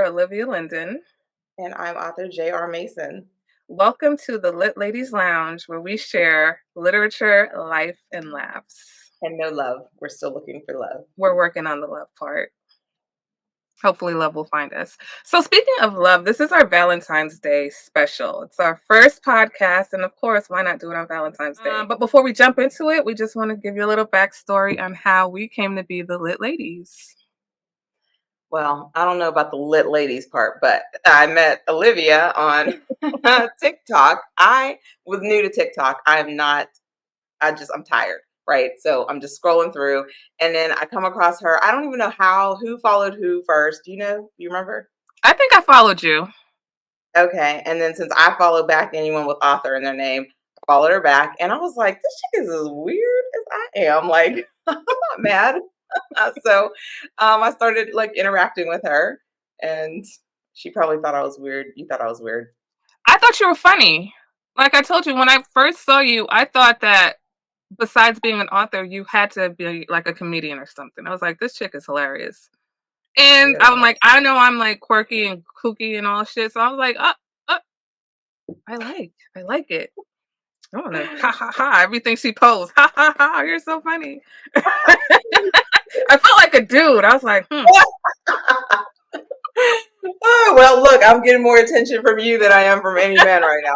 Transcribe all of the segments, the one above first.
author Olivia Linden. And I'm author J.R. Mason. Welcome to the Lit Ladies Lounge, where we share literature, life, and laughs. And no love. We're still looking for love. We're working on the love part. Hopefully, love will find us. So, speaking of love, this is our Valentine's Day special. It's our first podcast, and of course, why not do it on Valentine's Day? But before we jump into it, we just want to give you a little backstory on how we came to be the Lit Ladies. Well, I don't know about the lit ladies part, but I met Olivia on TikTok. I was new to TikTok. I'm tired, right? So I'm just scrolling through and then I come across her. I don't even know who followed who first. Do you remember? I think I followed you. Okay. And then since I follow back anyone with author in their name, I followed her back and I was like, this chick is as weird as I am. Like, I'm not mad. I started like interacting with her, and she probably thought I was weird. You thought I was weird. I thought you were funny. Like I told you, when I first saw you, I thought that besides being an author, you had to be like a comedian or something. I was like, this chick is hilarious. And Yeah. I'm like, I know I'm like quirky and kooky and all shit. So I was like, I like it. I don't know. Ha ha ha. Everything she posed. Ha ha ha. You're so funny. I felt like a dude. I was like, Oh, well, look, I'm getting more attention from you than I am from any man right now.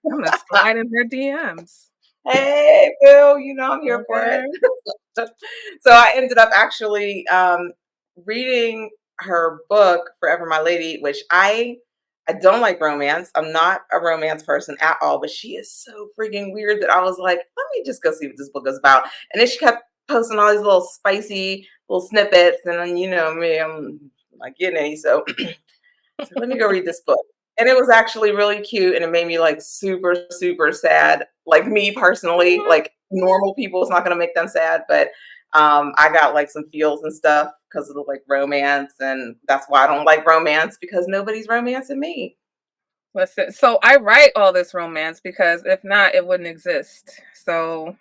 I'm gonna slide in her DMs. Hey, Bill, I'm here for Okay. it. So I ended up actually reading her book, Forever My Lady, which I don't like romance. I'm not a romance person at all, but she is so freaking weird that I was like, let me just go see what this book is about. And then she kept posting all these little spicy little snippets, and then you know me, I'm not getting any. So, so let me go read this book. And it was actually really cute, and it made me like super, super sad. Like me personally, like normal people, it's not going to make them sad, but I got like some feels and stuff because of the like romance, and that's why I don't like romance because nobody's romancing me. Listen, so I write all this romance because if not, it wouldn't exist. So,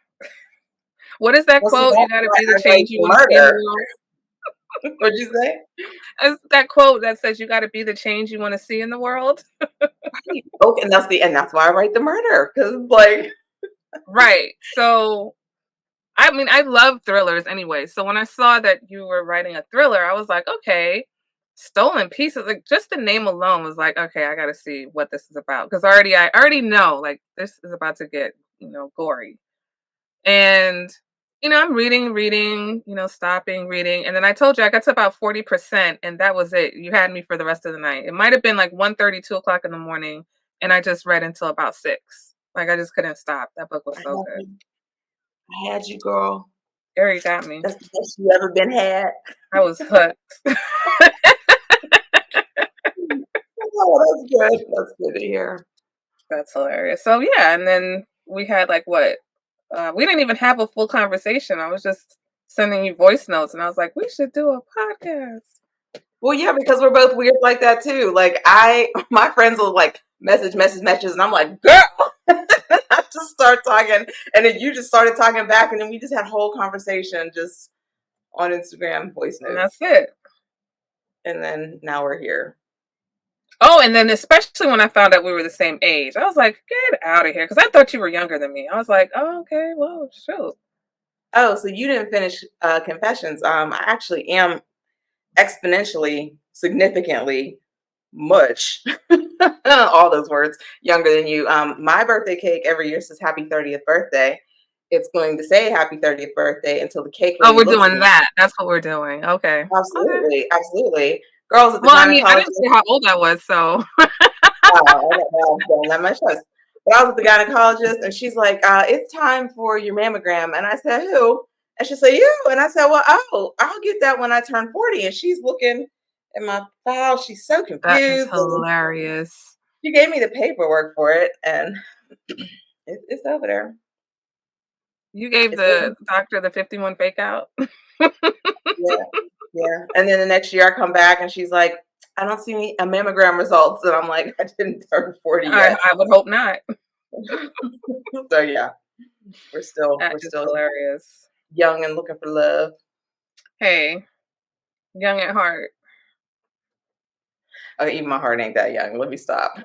what is that Well, see, quote? You that's got to why be the I write change you the want to see in the murder. world. What'd you say? Is that quote that says you got to be the change you want to see in the world? Right. Okay, and that's why I write the murder because like Right. So, I mean, I love thrillers anyway. So when I saw that you were writing a thriller, I was like, okay, stolen pieces. Like just the name alone was like, okay, I got to see what this is about because I already know like this is about to get gory. And I'm reading, stopping reading, and then I told you I got to about 40%, and that was it. You had me for the rest of the night. It might have been like 1:30, 2 o'clock in the morning, and I just read until about 6. Like I just couldn't stop. That book was I so good. had you, girl. Gary got me. That's the best you ever been had. I was hooked. Oh, that's good. That's good to hear. That's hilarious. So yeah, and then we had like what? We didn't even have a full conversation. I was just sending you voice notes, and I was like, we should do a podcast. Well, yeah, because we're both weird like that too. Like my friends will like messages, and I'm like, girl, I just start talking, and then you just started talking back, and then we just had a whole conversation just on Instagram voice And that's notes, it. and then now we're here. Oh, and then especially when I found out we were the same age, I was like, get out of here. Because I thought you were younger than me. I was like, oh, okay, well, shoot. Oh, so you didn't finish confessions? I actually am exponentially, significantly, much, all those words, younger than you. My birthday cake every year says happy 30th birthday. It's going to say happy 30th birthday until the cake Oh, lady we're looks at doing me. that. That's what we're doing. Okay. Okay. Absolutely, absolutely. Girls at the Well, I mean, I didn't gynecologist. say how old I was, so. Oh, I don't that much trust. But I was at the gynecologist, and she's like, "It's time for your mammogram." And I said, "Who?" And she said, "You." And I said, "Well, oh, I'll get that when I turn 40." And she's looking at my file. She's so That is confused. And hilarious. she gave me the paperwork for it, and it's over there. You gave It's looking, the doctor the 51 fake out? yeah, yeah. And then the next year I come back, and she's like, "I don't see any mammogram results," and I'm like, "I didn't turn 40 yet." I would hope not. So yeah, That we're is still hilarious. young and looking for love. Hey, young at heart. Even my heart ain't that young. Let me stop. I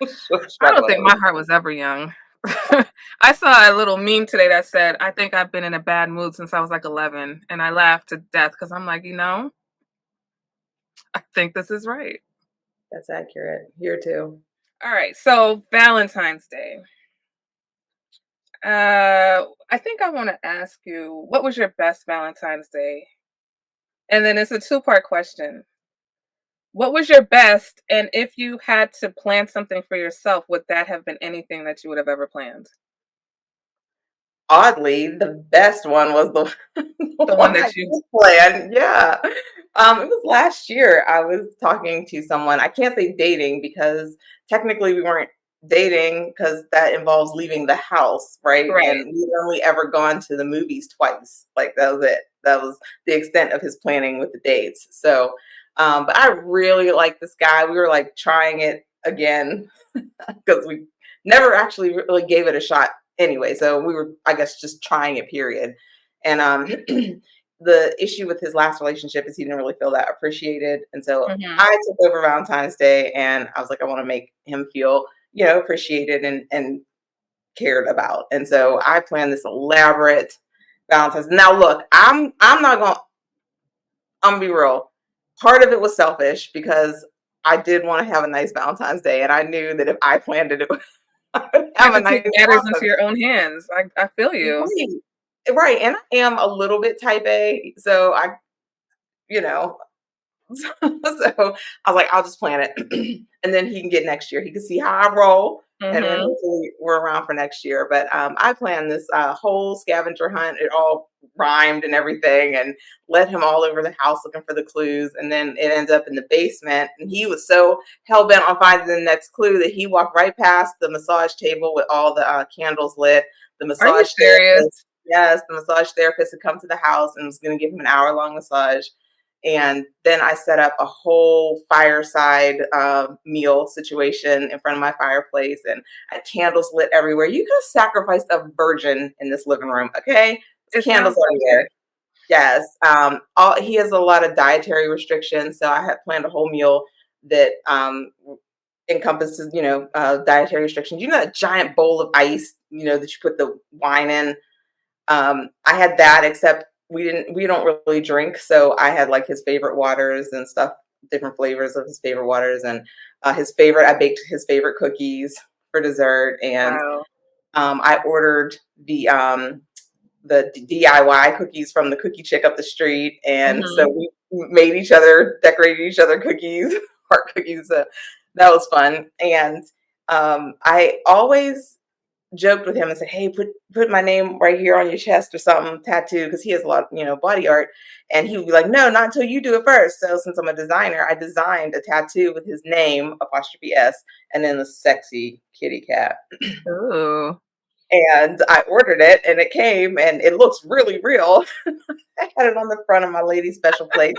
don't think Struggling. my heart was ever young. I saw a little meme today that said, "I think I've been in a bad mood since I was like 11," and I laughed to death because I'm like, I think this is right. That's accurate. Here too. All right, so Valentine's Day. I think I want to ask you, what was your best Valentine's Day? And then it's a two-part question. What was your best? And if you had to plan something for yourself, would that have been anything that you would have ever planned? Oddly, the best one was the the The one one I that you did plan. Yeah. It was last year. I was talking to someone. I can't say dating because technically we weren't dating because that involves leaving the house, right? right. And we'd only ever gone to the movies twice. Like that was it. That was the extent of his planning with the dates. So, but I really like this guy. We were like trying it again because we never actually really gave it a shot anyway. So we were, I guess, just trying it, period. And the issue with his last relationship is he didn't really feel that appreciated. And so Mhm. I took over Valentine's Day and I was like, I want to make him feel, appreciated and cared about. And so I planned this elaborate Valentine's. Now look, I'm not gonna I'm gonna be real. Part of it was selfish because I did want to have a nice Valentine's Day, and I knew that if I planned it, I would You have have a to take nice matters into Valentine's your own hands. I feel Day. you. Right, right, and I am a little bit type A, so you know, so I was like, I'll just plan it, and then he can get next year. He can see how I roll, and then Mhm. hopefully we're around for next year. But I planned this whole scavenger hunt. It all rhymed and everything, and led him all over the house looking for the clues. And then it ends up in the basement. And he was so hell bent on finding the next clue that he walked right past the massage table with all the candles lit. The Are you massage serious? therapist, yes, the massage therapist had come to the house and was going to give him an hour-long massage. And then I set up a whole fireside meal situation in front of my fireplace, and I had candles lit everywhere. You could have sacrificed a virgin in this living room, okay? There's It candles sounds like it. everywhere. Yes. He has a lot of dietary restrictions, so I had planned a whole meal that encompasses, dietary restrictions. You know, that giant bowl of ice, that you put the wine in. I had that, except we don't really drink, so I had like his favorite waters and stuff, different flavors of his favorite waters, and I baked his favorite cookies for dessert, and Wow. I ordered the DIY cookies from the cookie chick up the street, and so Mhm. we made each other, decorated each other cookies, heart cookies. So that was fun, and I always joked with him and said, "Hey, put my name right here on your chest or something, tattoo," because he has a lot, body art. And he would be like, "No, not until you do it first." So since I'm a designer, I designed a tattoo with his name apostrophe S and then the sexy kitty cat. Ooh. And I ordered it, and it came, and it looks really real. I had it on the front of my lady special plate.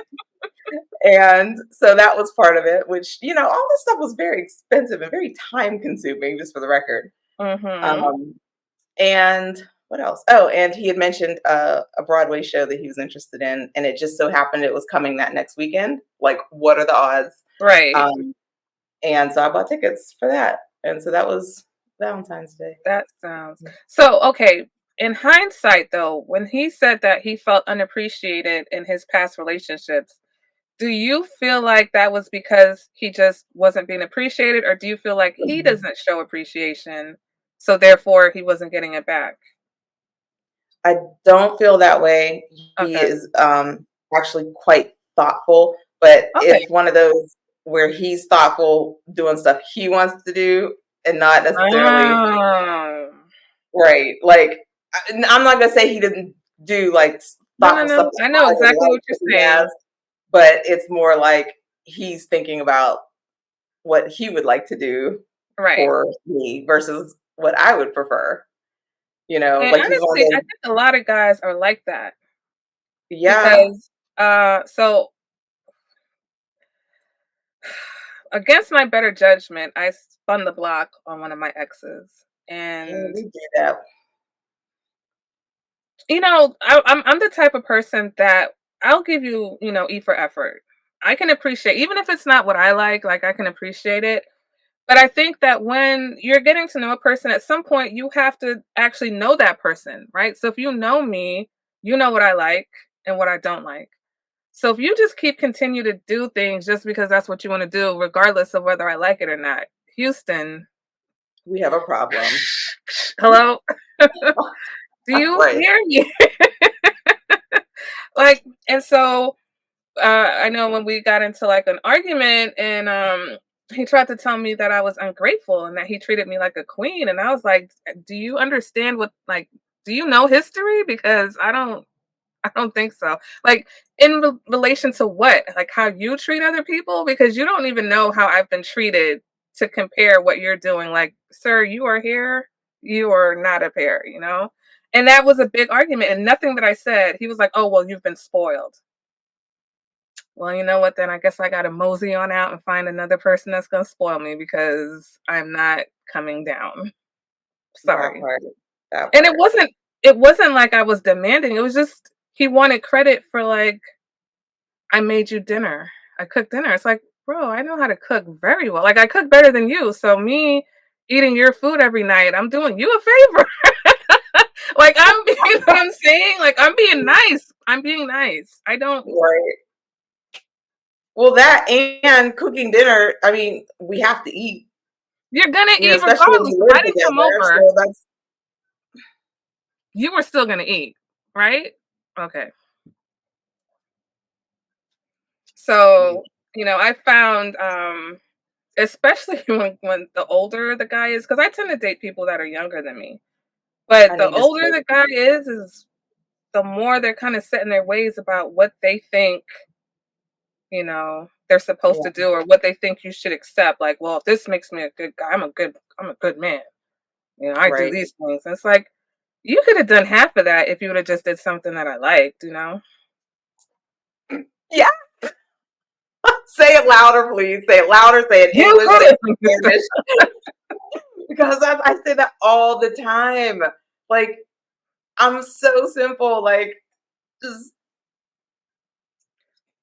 And so that was part of it, which, all this stuff was very expensive and very time consuming, just for the record. Mhm. Um, And what else? Oh, and he had mentioned a Broadway show that he was interested in, and it just so happened it was coming that next weekend. Like, what are the odds? Right. Um, and so I bought tickets for that, and so that was Valentine's Day. That sounds so okay. In hindsight, though, when he said that he felt unappreciated in his past relationships, do you feel like that was because he just wasn't being appreciated, or do you feel like he Mhm. doesn't show appreciation, so therefore he wasn't getting it back? I don't feel that way. He Okay. is actually quite thoughtful, but Okay. it's one of those where he's thoughtful doing stuff he wants to do and not necessarily Oh. right. Like, I'm not gonna say he didn't do like No, no, thoughtful stuff no. to I know surprise his exactly wife what that you're he has, saying. but it's more like he's thinking about what he would like to do Right. for me versus what I would prefer. And Like he's one of honestly, I those. think a lot of guys are like that Yeah. because so against my better judgment, I spun the block on one of my exes. Yeah, And we do that. I'm the type of person that I'll give you, E for effort. I can appreciate, even if it's not what I like I can appreciate it. But I think that when you're getting to know a person, at some point you have to actually know that person, right? So if you know me, you know what I like and what I don't like. So if you just continue to do things just because that's what you want to do, regardless of whether I like it or not, Houston, We have a problem. hello, do you Right. hear me? Like, and so I know when we got into like an argument, and he tried to tell me that I was ungrateful and that he treated me like a queen, and I was like, do you understand what, like, do you know history? Because I don't think so. Like, in relation to what? Like how you treat other people? Because you don't even know how I've been treated to compare what you're doing. Like, sir, you are here, you are not a pair, you know? And that was a big argument. And nothing that I said, he was like, oh, well, you've been spoiled. Well, you know what? Then I guess I got to mosey on out and find another person that's going to spoil me because I'm not coming down. That Sorry. part. That And part. it wasn't like I was demanding. It was just he wanted credit for, like, I made you dinner. I cooked dinner. It's like, bro, I know how to cook very well. Like, I cook better than you. So me eating your food every night, I'm doing you a favor. Like, you know what I'm saying? Like, I'm being nice. I'm being nice. I don't. Right. Well, that and cooking dinner, I mean, we have to eat, You're gonna eat especially when regardless. we If live I didn't come together. over, So that's you were still gonna eat, right? Okay. mm, So, I found, especially when the older the guy is, because I tend to date people that are younger than me. I But the need to older switch. the guy is the more they're kind of set in their ways about what they think, they're supposed to Yeah. do, or what they think you should accept. Like, well, if this makes me a good guy, I'm a good man. I do Right. these things. And it's like, you could have done half of that if you would have just did something that I liked. Yeah. Say it louder, please. Say it louder. Say it in You English. Say could it in Spanish. Because I say that all the time. Like, I'm so simple. Like, just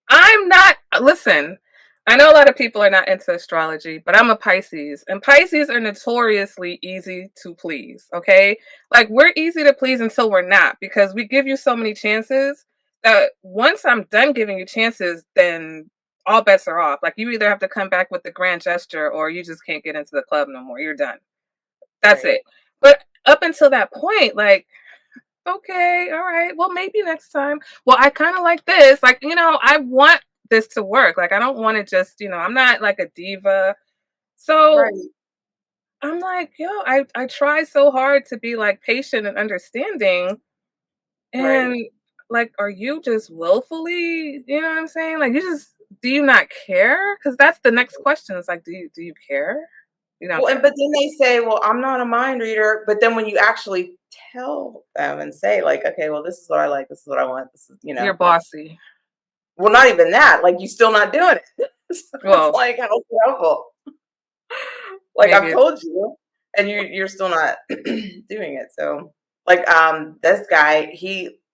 I'm not, listen, I know a lot of people are not into astrology, but I'm a Pisces, and Pisces are notoriously easy to please, okay? Like, we're easy to please until we're not, because we give you so many chances that once I'm done giving you chances, then all bets are off. Like, you either have to come back with the grand gesture or you just can't get into the club no more. You're done. That's right. it. But up until that point, like, okay, all right. Well, maybe next time. Well, I kind of like this. Like, I want this to work. Like, I don't want to just, I'm not like a diva. So Right. I'm like, I try so hard to be like patient and understanding. Right. And like, are you just willfully, you know what I'm saying? Like, do you not care? Because that's the next question. It's like, do you care? You don't Well, care. but then they say, "Well, I'm not a mind reader." But then when you actually tell them and say, like, "Okay, well, this is what I like. This is what I want. This is, You're bossy. well, not even that. Like, you still not doing it. So it's Well, like, how helpful. Like, maybe I've it's told you, and you're still not doing it. So, like, this guy,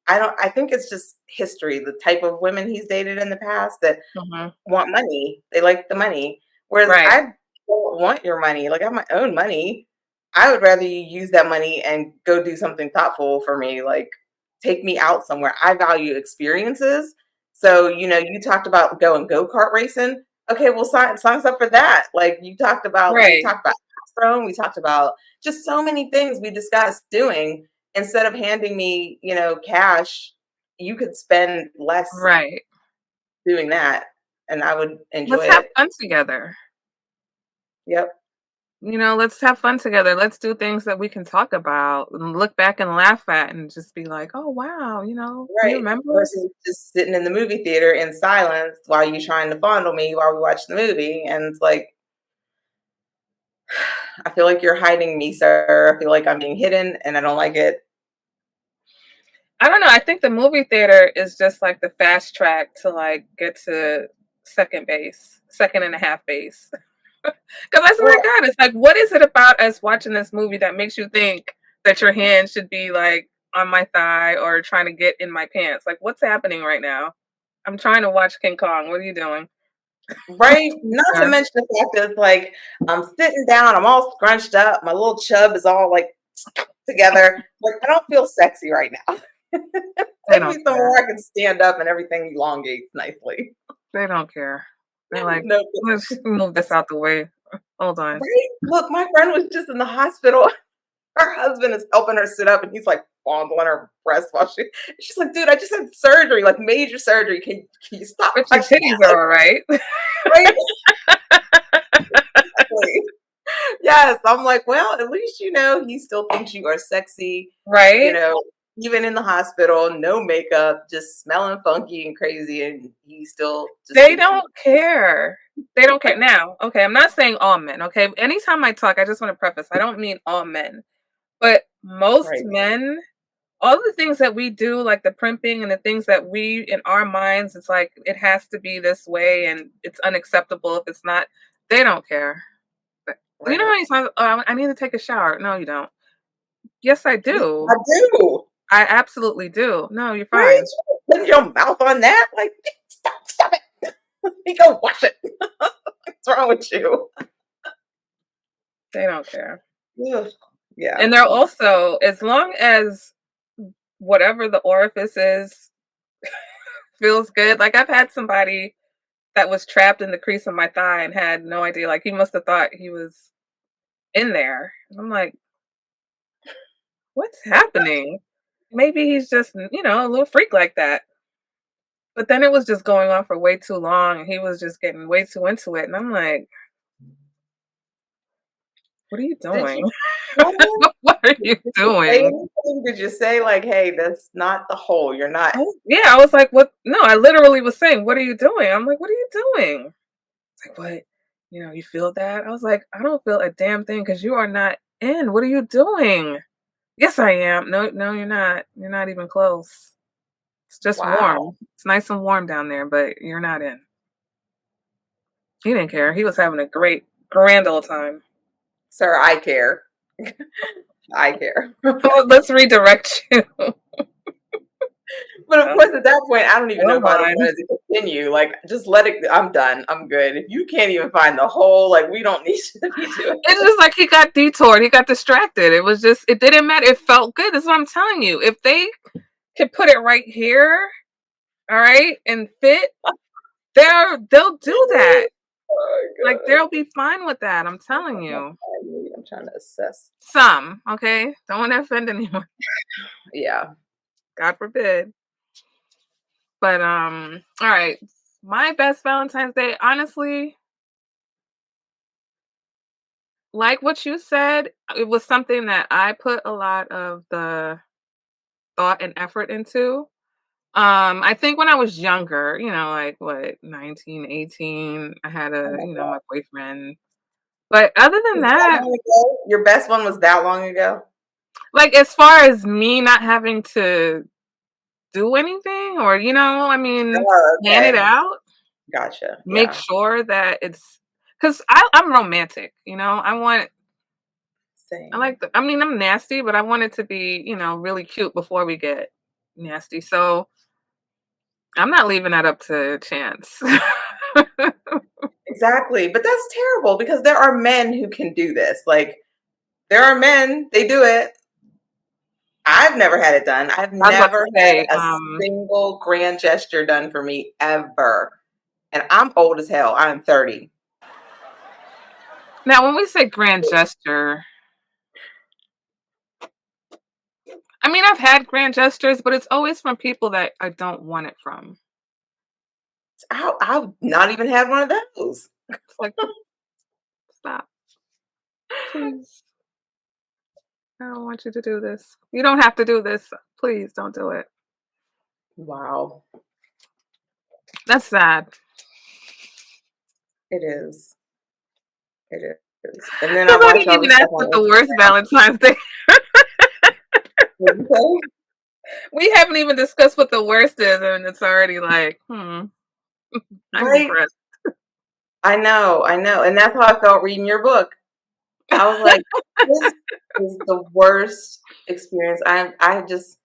I think it's just history. The type of women he's dated in the past that mhm, want money. They like the money. Whereas right, I don't want your money. Like, I have my own money. I would rather you use that money and go do something thoughtful for me. Like, take me out somewhere. I value experiences. So, you talked about going go-kart racing. Okay, well, sign us up for that. Like, we right, talked about Astro, we talked about just so many things we discussed doing. Instead of handing me, cash, you could spend less right. doing that, and I would enjoy Let's have it. fun together. Yep. Let's have fun together. Let's do things that we can talk about and look back and laugh at and just be like, "Oh, wow, you Right. remember?" Versus just sitting in the movie theater in silence while you trying to fondle me while we watch the movie, and it's like, I feel like you're hiding me, sir. I feel like I'm being hidden, and I don't like it. I don't know. I think the movie theater is just like the fast track to like get to second base, second and a half base. Because I swear to Well, God, it's like, what is it about us watching this movie that makes you think that your hand should be like on my thigh or trying to get in my pants? Like, what's happening right now? I'm trying to watch King Kong. What are you doing? Right? Not to Yeah, mention the fact that it's like I'm sitting down, I'm all scrunched up, my little chub is all like stuck together. Like I don't feel sexy right now. they Take don't me care. somewhere I can stand up and everything elongates nicely. They don't care. They're like, No, let's move this out the way. Hold on. right? Look, my friend was just in the hospital. Her husband is helping her sit up and he's like fondling her breast while she's like, dude, I just had surgery, like major surgery. Can you stop But your touching titties that? are Like, all right. right? Exactly. Yes. I'm like, well, at least you know he still thinks you are sexy, you Right? know, even in the hospital, no makeup, just smelling funky and crazy, and he still just They thinks you don't care. They don't care. Now, okay, I'm not saying all men, okay? Anytime I talk, I just want to preface, I don't mean all men, but most right. men, all the things that we do, like the primping and the things that we, in our minds, it's like it has to be this way and it's unacceptable if it's not. They don't care. You know how Right. many times, oh, I need to take a shower. No, you don't. Yes, I Yes, do. I do. I absolutely do. No, you're Right? fine. Putting your mouth on that? Like, stop it. You go wash it. What's wrong with you? They don't care. Ugh. Yeah. And they're also, as long as whatever the orifice is feels good. Like I've had somebody that was trapped in the crease of my thigh and had no idea. Like he must have thought he was in there. And I'm like, what's happening? Maybe he's just, a little freak like that. But then it was just going on for way too long and he was just getting way too into it. And I'm like, what are you Did doing? you tell him? What are you Did you say doing? anything? Did you say like, "Hey, that's not the hole. You're not." Yeah, I was like, what? No, I literally was saying, what are you doing? I'm like, what are you doing? It's like, what? You feel that? I was like, I don't feel a damn thing because you are not in. What are you doing? Yes, I am. No, no, you're not. You're not even close. It's just Wow. warm. It's nice and warm down there, but you're not in. He didn't care. He was having a great, grand old time. Sir, I care. I care. Well, let's redirect you. But of course, at that point, I don't even know Hold if I'd have on. wanted to continue. Like, just let it. I'm done. I'm good. If you can't even find the hole, like, we don't need to be doing It's this. just like he got detoured. He got distracted. It was just, it didn't matter. It felt good. That's what I'm telling you. If they could put it right here, all right, and fit, they'll do that. Oh my Like god. they'll be fine with that. I'm telling you. I'm trying to assess. Some, okay? Don't want to offend anyone. Yeah. God forbid. But all right. My best Valentine's Day, honestly, like what you said, it was something that I put a lot of the thought and effort into. I think when I was younger, like what, 19, 18, I had Oh my my god. boyfriend. But other than Is that that, long ago? Your best one was that long ago? like as far as me not having to do anything or, I mean, Oh, plan it okay. out, Gotcha. make Yeah. sure that it's because I'm romantic, I Same. like I mean, I'm nasty, but I want it to be, really cute before we get nasty. So I'm not leaving that up to chance. Exactly. But that's terrible because there are men who can do this. Like, there are men, they do it. I've never had it done. I've I was about to never say, had a single grand gesture done for me ever. And I'm old as hell. I'm 30. now when we say grand gesture, I mean, I've had grand gestures, but it's always from people that I don't want it from. I've not even had one of those. It's like, stop, please. I don't want you to do this. You don't have to do this. Please don't do it. Wow. That's sad. It is. It is. And then I Nobody watch all even this stuff asked what on the worst Instagram. Valentine's Day. What do you say? We haven't even discussed what the worst is, and it's already like, I'm Right? depressed. I know, I know. And that's how I felt reading your book. I was like, this is the worst experience. I just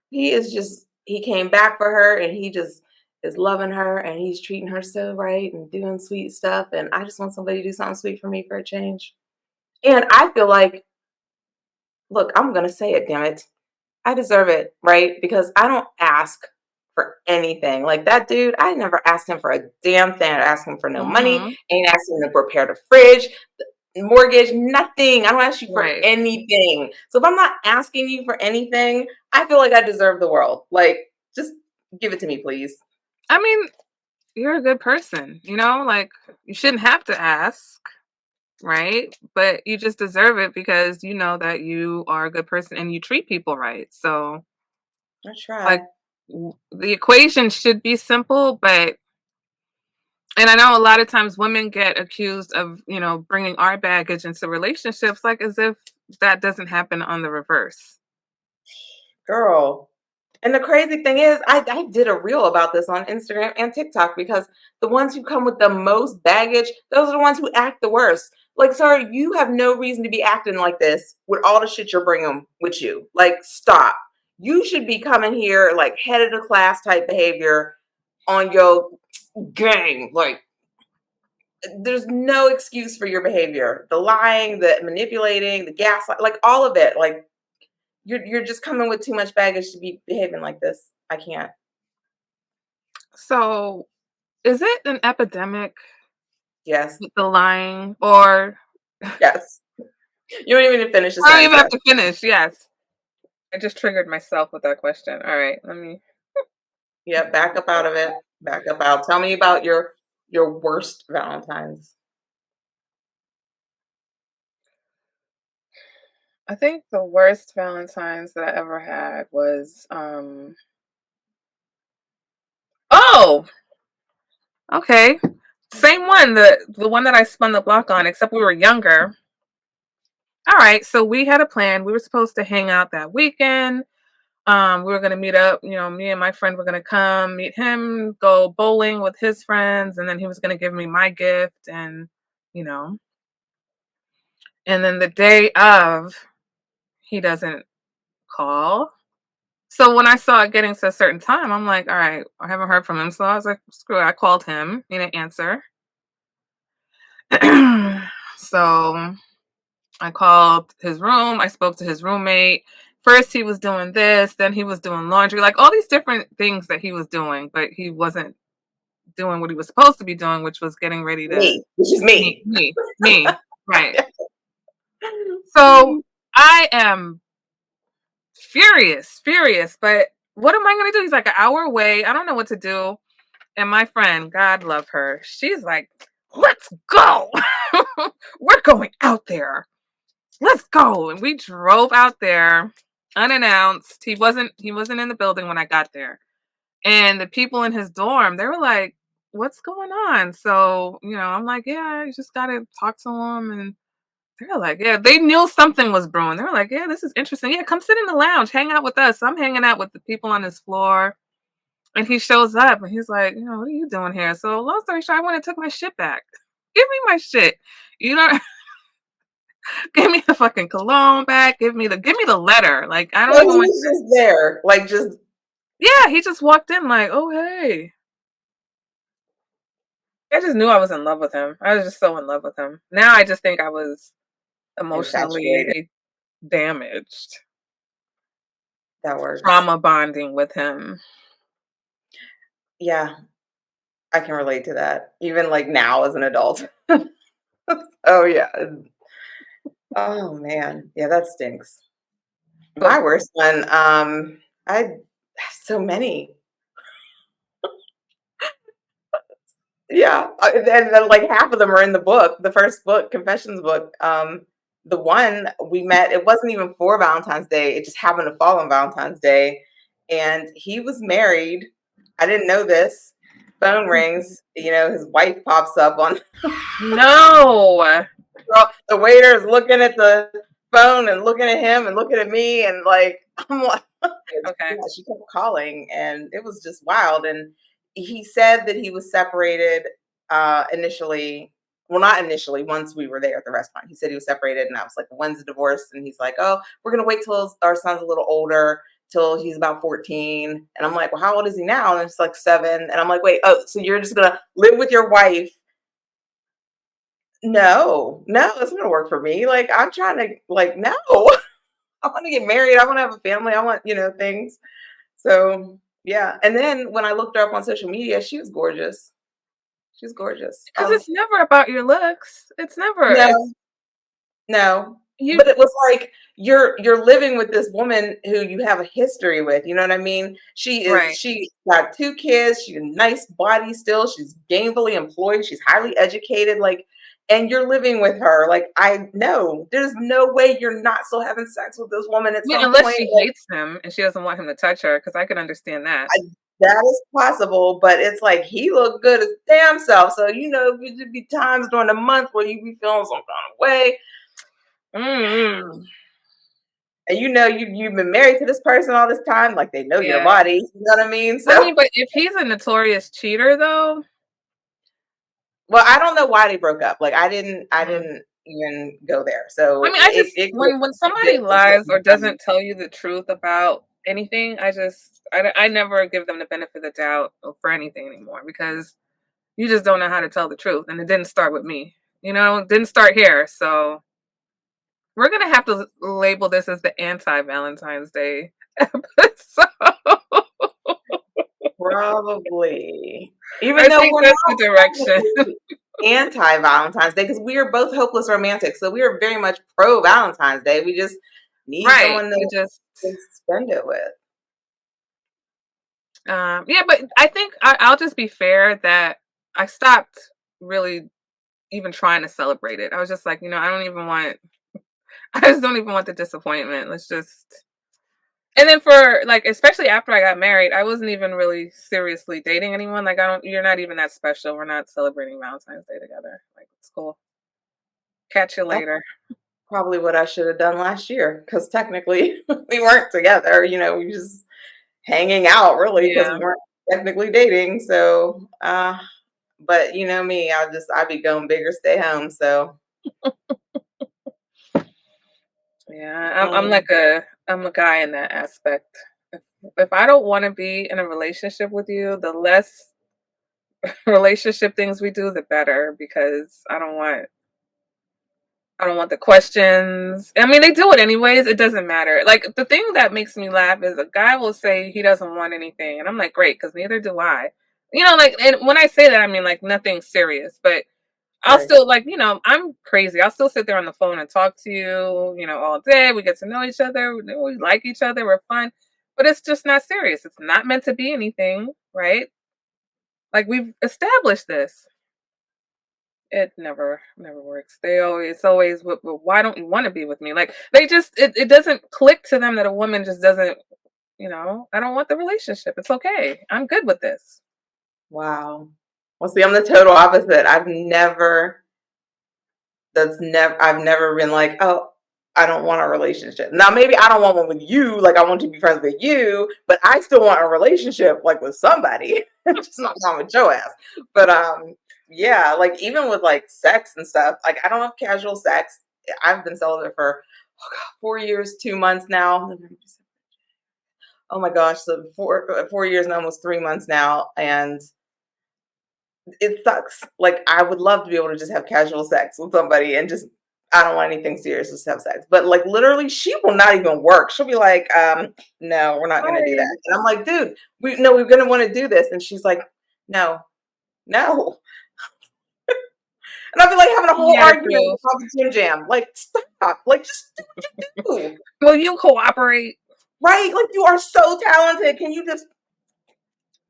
he is just he came back for her and he just is loving her and he's treating her so right and doing sweet stuff. And I just want somebody to do something sweet for me for a change. And I feel like, look, I'm going to say it, damn it. I deserve it, right? Because I don't ask for anything. Like that dude, I never asked him for a damn thing. I asked him for no money. Mhm. I ain't asked him to repair the fridge, the mortgage, nothing. I don't ask you for Right. anything. So if I'm not asking you for anything, I feel like I deserve the world. Like, just give it to me, please. I mean, you're a good person, like, you shouldn't have to ask, right? But you just deserve it because you know that you are a good person and you treat people right. So, I like, try. the equation should be simple, but and I know a lot of times women get accused of, bringing our baggage into relationships, like as if that doesn't happen on the reverse. Girl. And the crazy thing is, I did a reel about this on Instagram and TikTok because the ones who come with the most baggage, those are the ones who act the worst. Like, sir, you have no reason to be acting like this with all the shit you're bringing with you. Like, stop. You should be coming here like head of the class type behavior on your game. Like, there's no excuse for your behavior. The lying, the manipulating, the gaslight, like all of it. Like, you're just coming with too much baggage to be behaving like this. I can't. So, is it an epidemic Yes. with the lying, or Yes. You don't even need to finish the I don't sentence. even have Yes. to finish? Yes. I just triggered myself with that question. All right, let me. Yeah. Back up out of it. Back up out. Tell me about your worst Valentines. I think the worst Valentine's that I ever had was oh, okay. Same one, the one that I spun the block on, except we were younger. All right, so we had a plan. We were supposed to hang out that weekend. We were gonna meet up, me and my friend were gonna come meet him, go bowling with his friends, and then he was gonna give me my gift you know, and then the day of, he doesn't call. So when I saw it getting to a certain time, I'm like, all right, I haven't heard from him. So I was like, screw it. I called him. He didn't answer. So I called his room. I spoke to his roommate. First, he was doing this, then he was doing laundry, like all these different things that he was doing, but he wasn't doing what he was supposed to be doing, which was getting ready to Me, which is meet me. me. Right. So I am furious, furious, but what am I going to do? He's like an hour away. I don't know what to do. And my friend, God love her, she's like, let's go. We're going out there. Let's go. And we drove out there unannounced. He wasn't in the building when I got there. And the people in his dorm, they were like, what's going on? So, I'm like, yeah, you just gotta talk to him. And they're like, yeah, they knew something was brewing. They were like, yeah, this is interesting. Yeah, come sit in the lounge, hang out with us. So I'm hanging out with the people on his floor. And he shows up and he's like, what are you doing here? So long story short, I went and took my shit back. Give me my shit. You know, give me the fucking cologne back. Give me the letter. Like, I So don't he even want. was just there, like just Yeah, he just walked in like, oh hey. I just knew I was in love with him. I was just so in love with him. Now I just think I was infatuated. emotionally damaged, That works. trauma bonding with him. Yeah, I can relate to that. Even like now as an adult. Oh yeah. Oh man. Yeah, that stinks. But My worst one, I so many. Yeah, and then, like, half of them are in the book, the first book, Confessions book. The one we met, it wasn't even for Valentine's Day, it just happened to fall on Valentine's Day, and he was married. I didn't know this. Phone rings, his wife pops up on no. the waiter is looking at the phone and looking at him and looking at me, and, like, I'm like Okay. yeah, she kept calling, and it was just wild, and he said that he was separated, initially well, not initially, once we were there at the restaurant. He said he was separated, and I was like, "When's the divorce?" And he's like, "Oh, we're gonna wait till our son's a little older till he's about 14. And I'm like, well, how old is he now? And it's like 7. And I'm like, wait, oh, so you're just gonna live with your wife? No, no, it's gonna work for me. Like, I'm trying to, like, no, I want to get married. I want to have a family. I want, things. So yeah. And then when I looked her up on social media, she was gorgeous. She's gorgeous. Because it's never about your looks. It's never. It's No, no. you. But it was like you're living with this woman who you have a history with. You know what I mean? Right. She got 2 kids. She's a nice body still. She's gainfully employed. She's highly educated. Like, and you're living with her. Like, I know there's no way you're not still having sex with this woman at Yeah, some unless point. she Like, hates him and she doesn't want him to touch her, because I can understand that. I, that is possible, but it's like he looked good as damn self. So it could be times during the month where you be feeling some kind of way. Mm. And you've been married to this person all this time, like they know your Yeah. body. You know what I mean? I So, mean, but if he's a notorious cheater, though, well, I don't know why they broke up. Like, I mm. didn't even go there. So I mean, I just it when could somebody have lies or doesn't tell you the truth about anything, I never give them the benefit of the doubt for anything anymore, because you just don't know how to tell the truth, and it didn't start with me. It didn't start here, so we're gonna have to label this as the anti-Valentine's Day episode. probably, even I though think we're that's the not direction. technically anti Valentine's Day because we are both hopeless romantics. So we are very much pro Valentine's Day. We just need Right. someone We to just spend it with. yeah, but I think I'll just be fair that I stopped really even trying to celebrate it. I was just like, I don't even want I just don't even want the disappointment. Let's just and then for like especially after I got married, I wasn't even really seriously dating anyone. Like I don't you're not even that special. We're not celebrating Valentine's Day together. Like it's cool. Catch you That's later. probably what I should have done last year because technically we weren't together. We just hanging out really because Yeah. we weren't technically dating. So, but me, I'd be going big or stay home. So, Yeah. mm, I'm a guy in that aspect. If I don't want to be in a relationship with you, the less relationship things we do, the better, because I don't want the questions. I mean, they do it anyways. It doesn't matter. Like the thing that makes me laugh is a guy will say he doesn't want anything, and I'm like, great, because neither do I. Like, and when I say that, I mean like nothing serious, but I'll right. still like, I'm crazy. I'll still sit there on the phone and talk to you, all day. We get to know each other. We like each other. We're fun, but it's just not serious. It's not meant to be anything, right? Like we've established this. It never works. It's always, why don't you want to be with me? Like they just, it doesn't click to them that a woman just doesn't, I don't want the relationship. It's okay. I'm good with this. Wow. Well, see, I'm the total opposite. I've never been like, oh, I don't want a relationship. Now, maybe I don't want one with you, like I want to be friends with you, but I still want a relationship like with somebody. Just not with your ass. But yeah, like even with like sex and stuff, like I don't have casual sex. I've been celibate for 4 years, 2 months now. Oh my gosh, so 4 years and almost 3 months now, and it sucks. Like I would love to be able to just have casual sex with somebody and just I don't want anything serious, just have sex. But like literally she will not even work. She'll be like, no, we're not gonna do Hi. that. And I'm like, dude, we're gonna want to do this. And she's like, no, no. And I'll be like having a whole You gotta argument prove. about the gym jam. Like, stop. Like just do what you do. Will you cooperate? Right? Like you are so talented. Can you just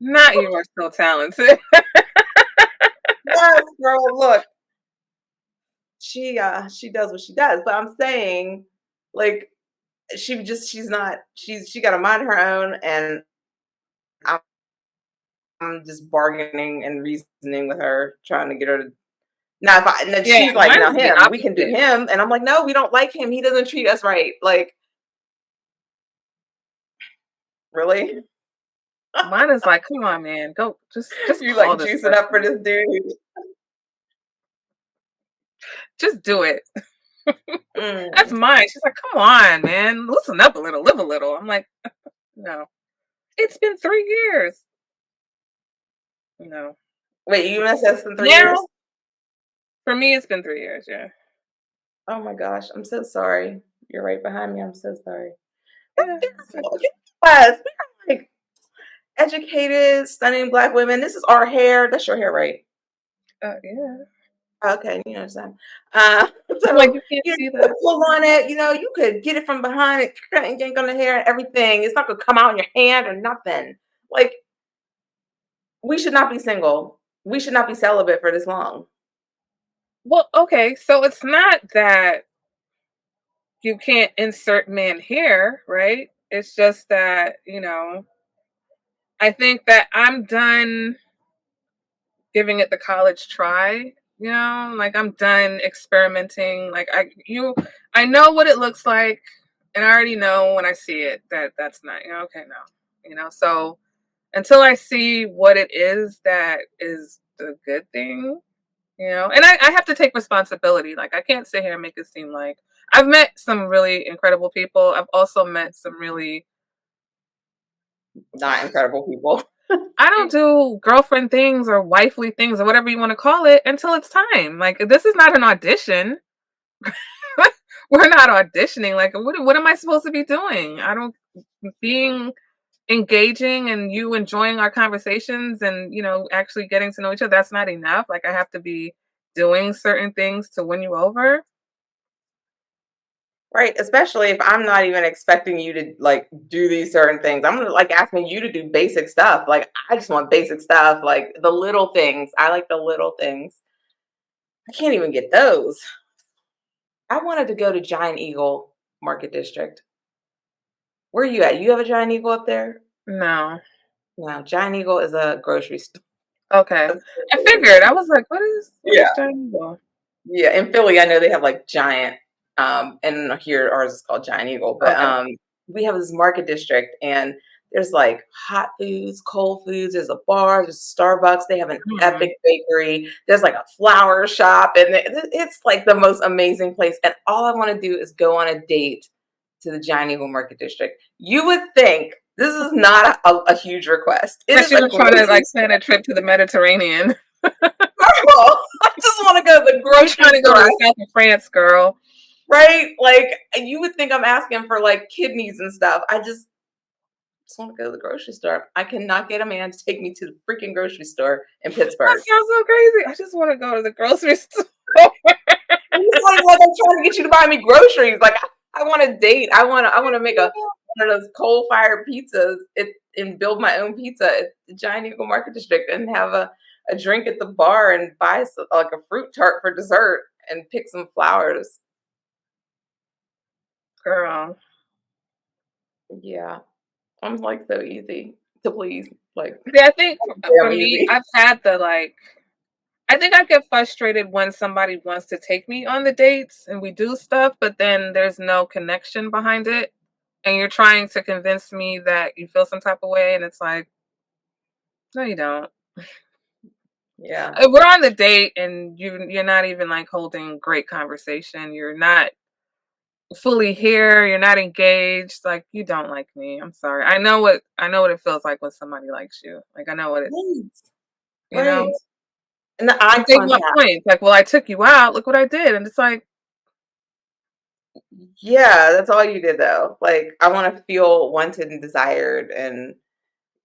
Not you are so talented. yes, girl, look. She does what she does. But I'm saying, like, she got a mind of her own and I'm just bargaining and reasoning with her trying to get her to now if I and then Yeah, she's like now mine's the him we can do opposite. him and I'm like no we don't like him he doesn't treat us right like really Mine is like, come on, man, go just you call like this juice it up for person. this dude. Just do it. That's Mm. mine. She's like, come on, man, loosen up a little, live a little. I'm like, No. It's been 3 years. No. Wait, you missed us in 3 years? Now, for me, it's been 3 years. Yeah. Oh my gosh, I'm so sorry. You're right behind me. I'm so sorry. That's Yeah. beautiful. Look at us. We are like educated, stunning black women. This is our hair. That's your hair, right? Yeah. Okay, you understand. Uh, I'm like, so you can't you see could that. pull on it. You could get it from behind it, and yank on the hair and everything. It's not gonna come out in your hand or nothing. Like we should not be single. We should not be celibate for this long. Well, okay. So it's not that you can't insert man here, right? It's just that, I think that I'm done giving it the college try, like I'm done experimenting. Like I know what it looks like and I already know when I see it that that's not, okay, no. So until I see what it is that is the good thing, and I have to take responsibility. Like I can't sit here and make it seem like I've met some really incredible people. I've also met some really Not incredible people. I don't do girlfriend things or wifely things or whatever you want to call it until it's time. Like this is not an audition. We're not auditioning. Like what am I supposed to be doing? I don't being engaging and you enjoying our conversations and actually getting to know each other. That's not enough. Like I have to be doing certain things to win you over. Right, especially if I'm not even expecting you to like do these certain things. I'm gonna like asking you to do basic stuff. Like I just want basic stuff, like the little things. I like the little things. I can't even get those. I wanted to go to Giant Eagle Market District. Where are you at? You have a Giant Eagle up there? No. No, Giant Eagle is a grocery store. Okay. That's I what it is. figured. I was like, what is Yeah. triangle? Yeah, in Philly, I know they have like Giant, and here ours is called Giant Eagle. But Okay. we have this market district, and there's like hot foods, cold foods. There's a bar, there's Starbucks. They have an Hmm. epic bakery. There's like a flower shop, and it's like the most amazing place. And all I want to do is go on a date to the Giant Eagle Market District. You would think this is not a huge request. It That is you a were trying to grocery like plan a trip to the Mediterranean. store. I just want to go to the You grocery trying to go to store. the south of France, girl. Right? Like you would think I'm asking for like kidneys and stuff. I just want to go to the grocery store. I cannot get a man to take me to the freaking grocery store in That Pittsburgh. sounds so crazy. I just want to go to the grocery store. And it's not even like I'm trying to get you to buy me groceries. Like I want a date. I want to make a one of those coal fired pizzas and build my own pizza at the Giant Eagle Market District and have a drink at the bar and buy some, like a fruit tart for dessert and pick some flowers. Girl. Yeah, I'm like so easy to please. Like See, I think for damn me, easy. I've had the like. I think I get frustrated when somebody wants to take me on the dates and we do stuff, but then there's no connection behind it. And you're trying to convince me that you feel some type of way. And it's like, no, you don't. Yeah. We're on the date and you're not even like holding great conversation. You're not fully here. You're not engaged. Like you don't like me. I'm sorry. I know what it feels like when somebody likes you. Like I know what it, Right. you know, Right. And the eye like they want contact. points. Like, well, I took you out. Look what I did. And it's like, Yeah, that's all you did though. Like I want to feel wanted and desired and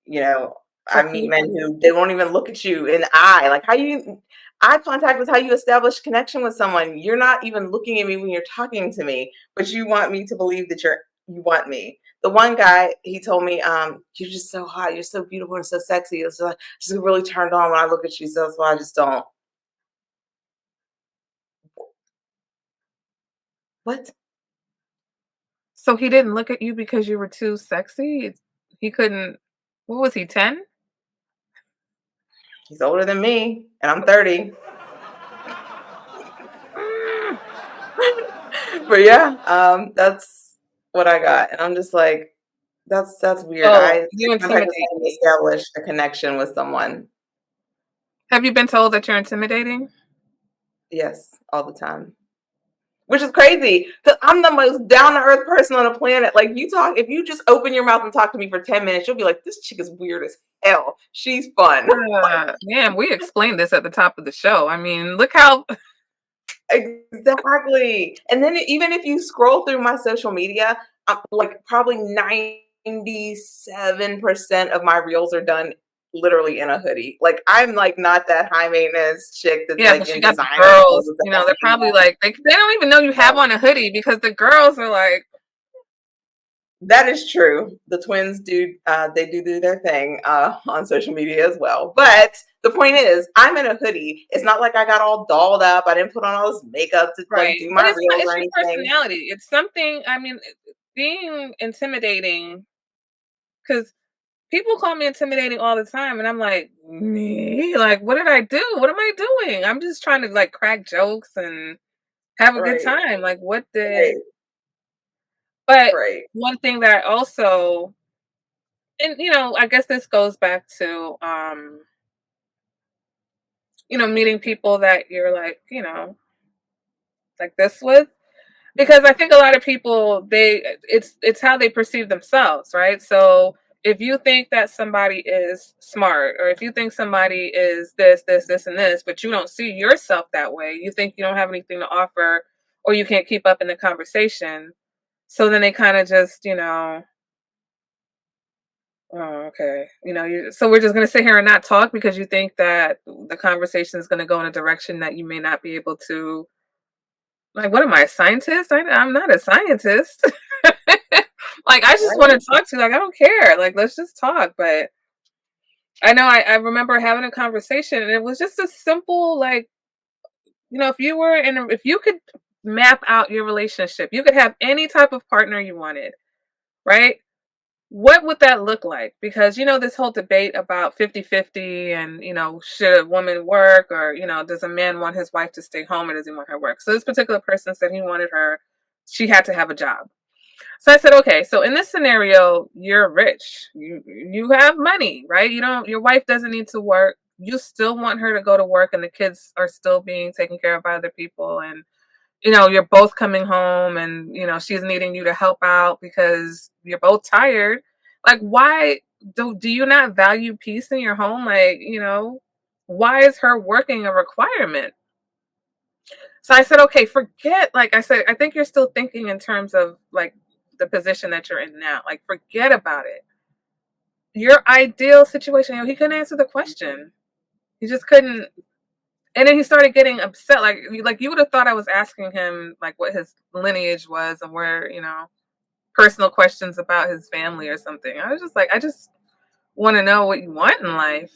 you know, so I can meet you men please? who they won't even look at you in the eye. Like how you eye contact is how you establish connection with someone. You're not even looking at me when you're talking to me, but you want me to believe that you want me. The one guy, he told me, you're just so hot, you're so beautiful and so sexy. It's like just really turned on when I look at you. So that's why I just don't. What? So he didn't look at you because you were too sexy? He couldn't what was he, 10? He's older than me, and I'm 30. But yeah, that's what I got, and I'm just like, that's weird. Oh, I you contact intimidate is how you me. establish a connection with someone. Have you been told that you're intimidating? Yes, all the time. which is crazy because I'm the most down to earth person on the planet. Like you talk, if you just open your mouth and talk to me for 10 minutes, you'll be like, this chick is weird as hell. She's fun. Man, we explained this at the top of the show. I mean, look how Exactly. And then even if you scroll through my social media, like probably 97% of my reels are done literally in a hoodie. Like I'm like not that high maintenance chick that's yeah, like but you in got the designer girls, clothes you know, they're probably anymore. like they don't even know you have So on a hoodie because the girls are like, that is true. The twins do they do their thing on social media as well. But the point is, I'm in a hoodie. It's not like I got all dolled up. I didn't put on all this makeup to like right. do But my it's not reels or it's your anything. personality. It's something, I mean, being intimidating because people call me intimidating all the time, and I'm like, me? Like, what did I do? What am I doing? I'm just trying to like crack jokes and have a good Right, time. Like, what did? right, But right. one thing that I also, and I guess this goes back to, meeting people that you're like this with, because I think a lot of people it's how they perceive themselves, right? So if you think that somebody is smart, or if you think somebody is this and this, but you don't see yourself that way, you think you don't have anything to offer, or you can't keep up in the conversation. So then they kind of just, oh, okay, so we're just gonna sit here and not talk because you think that the conversation is gonna go in a direction that you may not be able to. Like, what am I, a scientist? I'm not a scientist. Like, I just want Right, to talk to you. Like, I don't care. Like, let's just talk. But I know I remember having a conversation, and it was just a simple, like, if you could map out your relationship, you could have any type of partner you wanted, right? What would that look like? Because, this whole debate about 50-50, and, should a woman work, or, does a man want his wife to stay home, or does he want her work? So this particular person said he wanted she had to have a job. So I said, okay, so in this scenario, you're rich. You have money, right? Your wife doesn't need to work. You still want her to go to work, and the kids are still being taken care of by other people, and you're both coming home, and she's needing you to help out because you're both tired. Like, why do you not value peace in your home? Like, why is her working a requirement? So I said, okay, forget, like I said, I think you're still thinking in terms of like the position that you're in now. Like, forget about it. Your ideal situation, he couldn't answer the question. He just couldn't. And then he started getting upset. Like you would have thought I was asking him like what his lineage was, and where, personal questions about his family or something. I was just like, I just want to know what you want in life.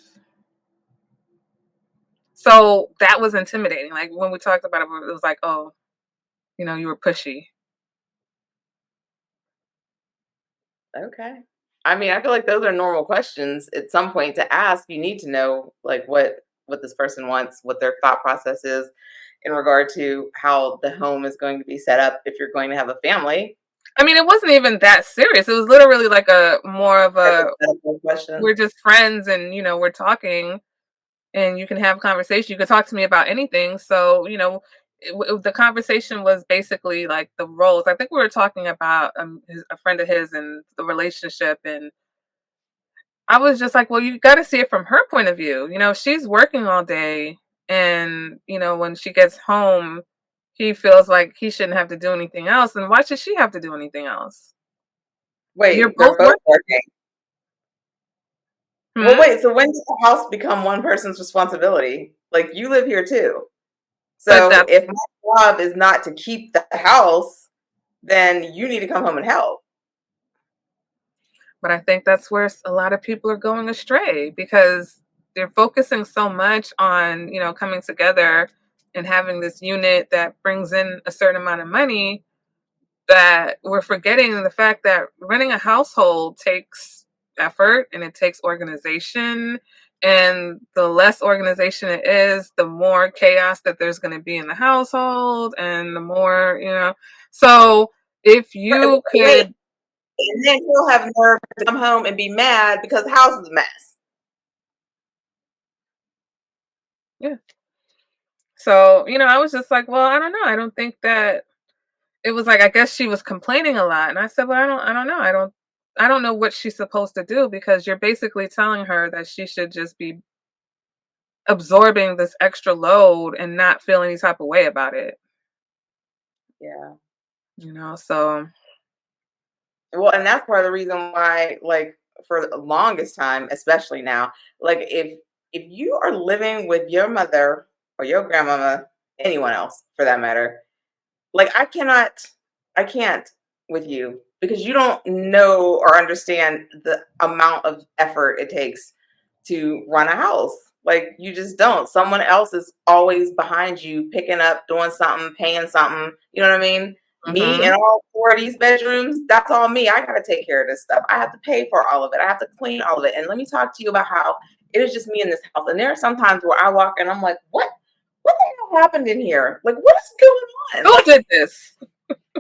So that was intimidating. Like when we talked about it, it was like, oh, you were pushy. okay. I mean, I feel like those are normal questions at some point to ask. You need to know like what this person wants, what their thought process is in regard to how the home is going to be set up if you're going to have a family. I mean, it wasn't even that serious. It was literally like a more of a, Hypothetical question. we're just friends, and we're talking, and you can have conversation. You can talk to me about anything. So, the conversation was basically like the roles. I think we were talking about a friend of his and the relationship, and I was just like, well, you got to see it from her point of view. She's working all day, and when she gets home, he feels like he shouldn't have to do anything else. And why should she have to do anything else? You're Wait, both they're both working. working. Well, Hmm? wait, so when does the house become one person's responsibility? Like you live here too. But So if my job is not to keep the house, then you need to come home and help. I think that's where a lot of people are going astray, because they're focusing so much on, coming together and having this unit that brings in a certain amount of money, that we're forgetting the fact that running a household takes effort, and it takes organization. And the less organization it is, the more chaos that there's going to be in the household, and the more, So if Right, you wait, could, and then he'll have nerve to come home and be mad because the house is a mess. yeah. So, I was just like, well, I don't know. I don't think that. it was like, I guess she was complaining a lot, and I said, "Well, I don't know. I don't know what she's supposed to do because you're basically telling her that she should just be absorbing this extra load and not feel any type of way about it." Yeah. So Well, and that's part of the reason why, like, for the longest time, especially now, like, if you are living with your mother or your grandmama, anyone else for that matter, like, I can't with you because you don't know or understand the amount of effort it takes to run a house. Like, you just don't. Someone else is always behind you, picking up, doing something, paying something. You know what I mean? Me and mhm. all four of these bedrooms, that's all me. I got to take care of this stuff. I have to pay for all of it. I have to clean all of it. And let me talk to you about how it is just me in this house. And there are some times where I walk and I'm like, what the hell happened in here? Like, what is going on? Who Like, did this?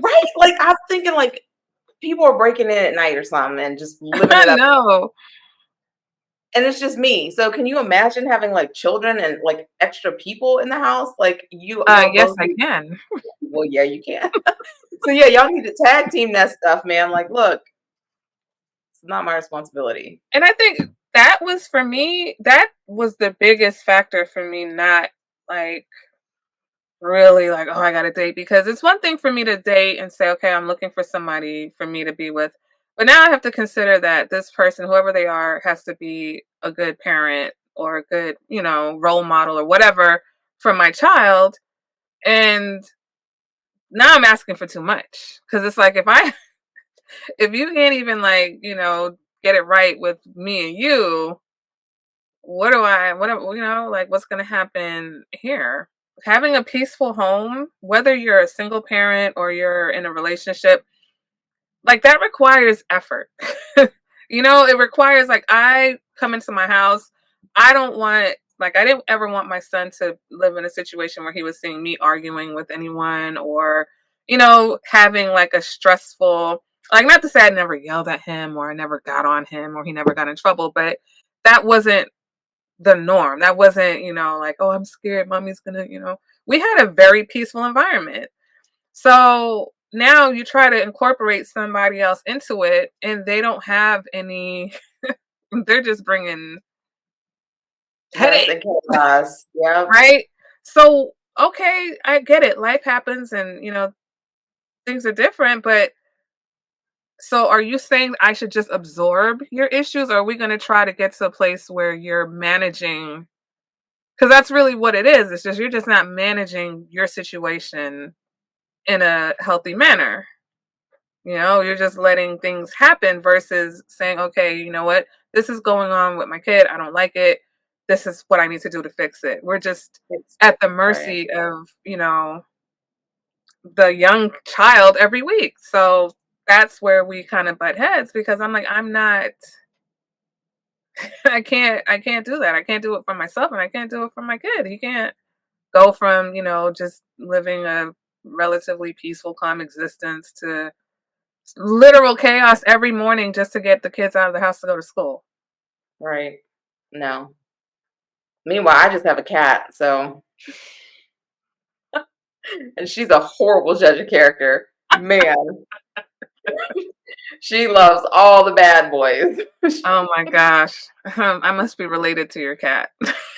right? Like, I'm thinking like people are breaking in at night or something and just living I it up. know. And it's just me. So can you imagine having like children and like extra people in the house? Like you Yes, those I can. well, yeah, you can. So yeah, y'all need to tag team that stuff, man. Like, look, it's not my responsibility. And I think that was for me, that was the biggest factor for me not like really like, oh, I got to date because it's one thing for me to date and say, okay, I'm looking for somebody for me to be with. But now I have to consider that this person, whoever they are, has to be a good parent or a good, role model or whatever for my child. And now I'm asking for too much because it's like if you can't even like, get it right with me and you, like what's going to happen here? Having a peaceful home, whether you're a single parent or you're in a relationship, like that requires effort. It requires like I come into my house, I don't want like I didn't ever want my son to live in a situation where he was seeing me arguing with anyone or having like a stressful, like not to say I never yelled at him or I never got on him or he never got in trouble, but that wasn't the norm. That wasn't, like, oh, I'm scared mommy's gonna, we had a very peaceful environment. So now you try to incorporate somebody else into it and they don't have any, they're just bringing Mess headache, and chaos. Yep. right? So, okay, I get it. Life happens and, things are different, but so are you saying I should just absorb your issues or are we going to try to get to a place where you're managing? Because that's really what it is. It's just you're just not managing your situation in a healthy manner. You're just letting things happen versus saying, okay, you know what? This is going on with my kid. I don't like it. This is what I need to do to fix it. We're just It's at the right. mercy of, the young child every week. So that's where we kind of butt heads because I'm like, I'm not I can't do that. I can't do it for myself and I can't do it for my kid. He can't go from, just living a relatively peaceful, calm existence to literal chaos every morning just to get the kids out of the house to go to school. Right. No. Meanwhile, I just have a cat, so and she's a horrible judge of character. Man, she loves all the bad boys. Oh my gosh. I must be related to your cat.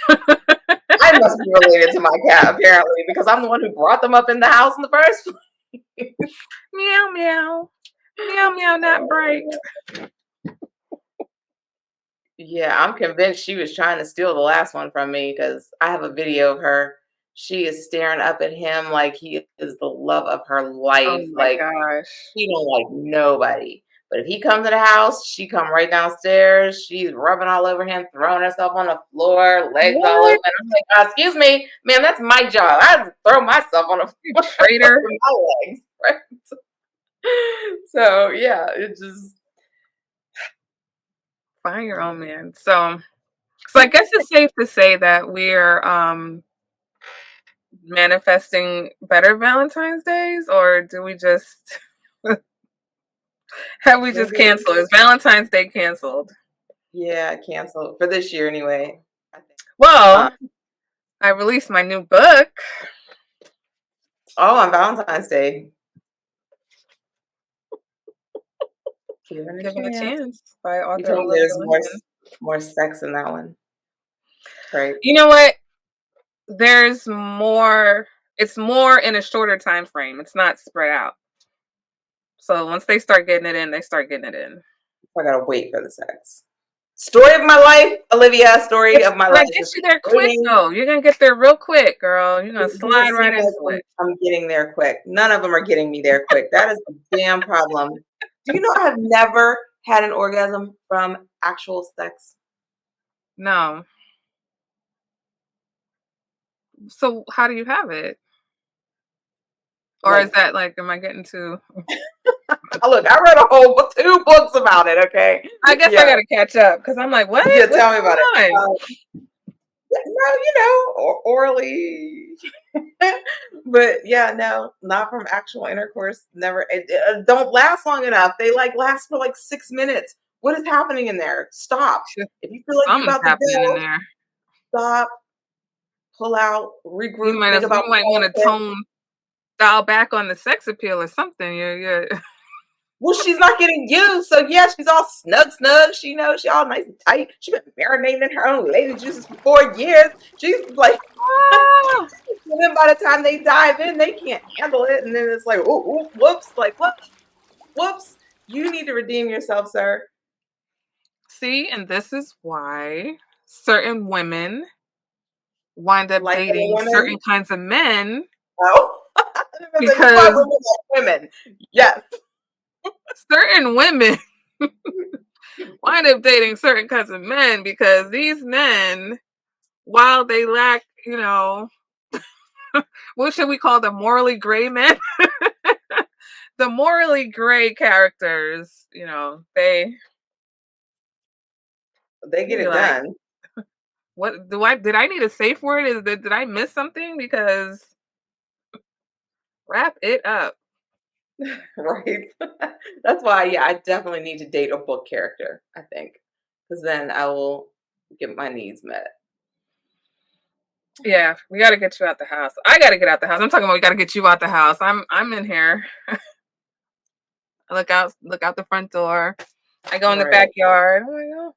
I must be related to my cat apparently because I'm the one who brought them up in the house in the first place. Meow meow. Meow meow, not bright. Yeah, I'm convinced she was trying to steal the last one from me because I have a video of her. She is staring up at him like he is the love of her Oh life. my Like gosh. he don't like nobody. But if he comes to the house, she come right downstairs. She's rubbing all over him, throwing herself on the floor, legs all open. What? I'm like, excuse me, ma'am, that's my job. I throw myself on the You floor traitor. with my legs. Right? So yeah, it just Find your own man. So I guess it's safe to say that we're manifesting better Valentine's days, or do we just have we just maybe canceled? Is Valentine's Day canceled? yeah, cancel for this year anyway. I think. Well, I released my new book. Oh, on Valentine's Day. Given a Given a chance. Chance by You author told me Olivia there's Linton. more sex in that one. Right. You know what? There's more. It's more in a shorter time frame. It's not spread out. So once they start getting it in, they start getting it in. I gotta wait for the sex. Story of my life, Olivia. Story It's of my life. gonna get Just you there quick waiting. though. You're gonna get there real quick, girl. You're gonna It doesn't slide seem right like into it. I'm getting there quick. None of them are getting me there quick. That is a damn problem. Do you know I have never had an orgasm from actual sex? No. So how do you have it? Or is Like, that like, am I getting too? look, I read a whole 2 books about it. Okay, I guess I yeah, gotta catch up because I'm like, what? yeah. What's Tell me about it. going on? No, orally. But yeah, no, not from actual intercourse. Never. It don't last long enough. They like last for like 6 minutes. What is happening in there? Stop. If you feel like you're Something's about to happening in go, there. stop, pull out, regroup, think about You might want to politics. dial back on the sex appeal or something. You're Well, she's not getting used, so yeah, she's all snug. She knows she all nice and tight. She been marinating in her own lady juices for 4 years. She's like, ah, and then by the time they dive in, they can't handle it, and then it's like, oh, whoops, like what? Whoops! You need to redeem yourself, sir. see, and this is why certain women wind up Like other dating certain women. kinds of men Oh, so you want because women like women? Yes. certain women wind up dating certain kinds of men because these men, while they lack, what should we call them? Morally gray men? The morally gray characters, They they get be it like, done, what did I need a safe word? Did I miss something? Because wrap it up. right? That's why, yeah, I definitely need to date a book character. I think because then I will get my needs met. Yeah, we gotta get you out the house. I gotta get out the house. I'm talking about we gotta get you out the house. I'm in here. I look out the front door. I go in the Right. backyard. Oh my god.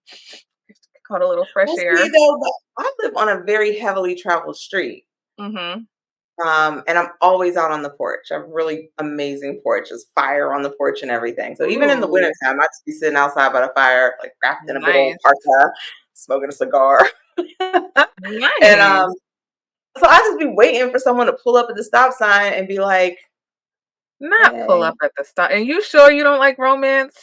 Caught a little fresh Well, see, air. though, but I live on a very heavily traveled street. Mm-hmm. And I'm always out on the porch. I have a really amazing porch. There's fire on the porch and everything. So even in the Ooh, wintertime, I just be sitting outside by the fire, like wrapped in a big old nice. parka, smoking a cigar. And Nice. so I just be waiting for someone to pull up at the stop sign and be like, Not pull "Hey," up at the stop. And you sure you don't like romance?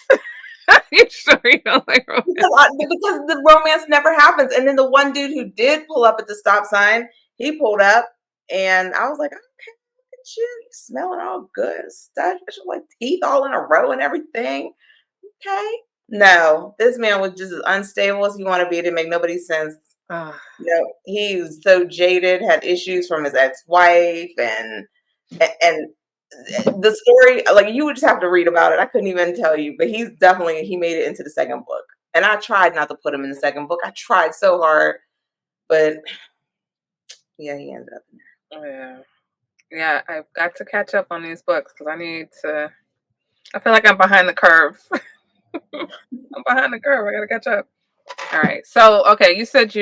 You sure you don't like romance? because the romance never happens. And then the one dude who did pull up at the stop sign, he pulled up, and I was like, "Okay, look at you smelling all good, stuff, like teeth all in a row and everything." Okay. No, this man was just as unstable as you want to be. It didn't make nobody sense. Ah, He was so jaded, had issues from his ex-wife, and the story, like you would just have to read about it. I couldn't even tell you, but he made it into the second book. And I tried not to put him in the second book. I tried so hard, but yeah, he ended up. yeah. Yeah, I've got to catch up on these books because I feel like I'm behind the curve. I'm behind the curve. I gotta catch up. All right. So, okay, you said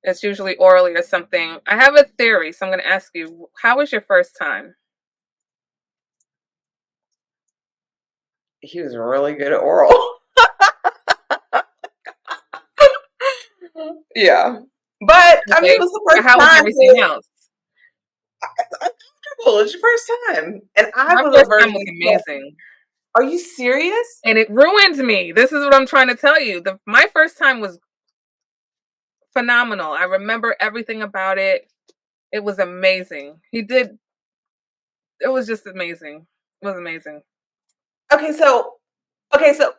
it's usually orally or something. I have a theory, so I'm gonna ask you, how was your first time? He was really good at oral. Yeah. But I mean, it Okay. was the first How was time. everything else? It's uncomfortable. It's your first time. And I My was a first time virgin. was So amazing. are you serious? And it ruined me. This is what I'm trying to tell you. My first time was phenomenal. I remember everything about it. It was amazing. It was just amazing. It was amazing. Okay, so okay, so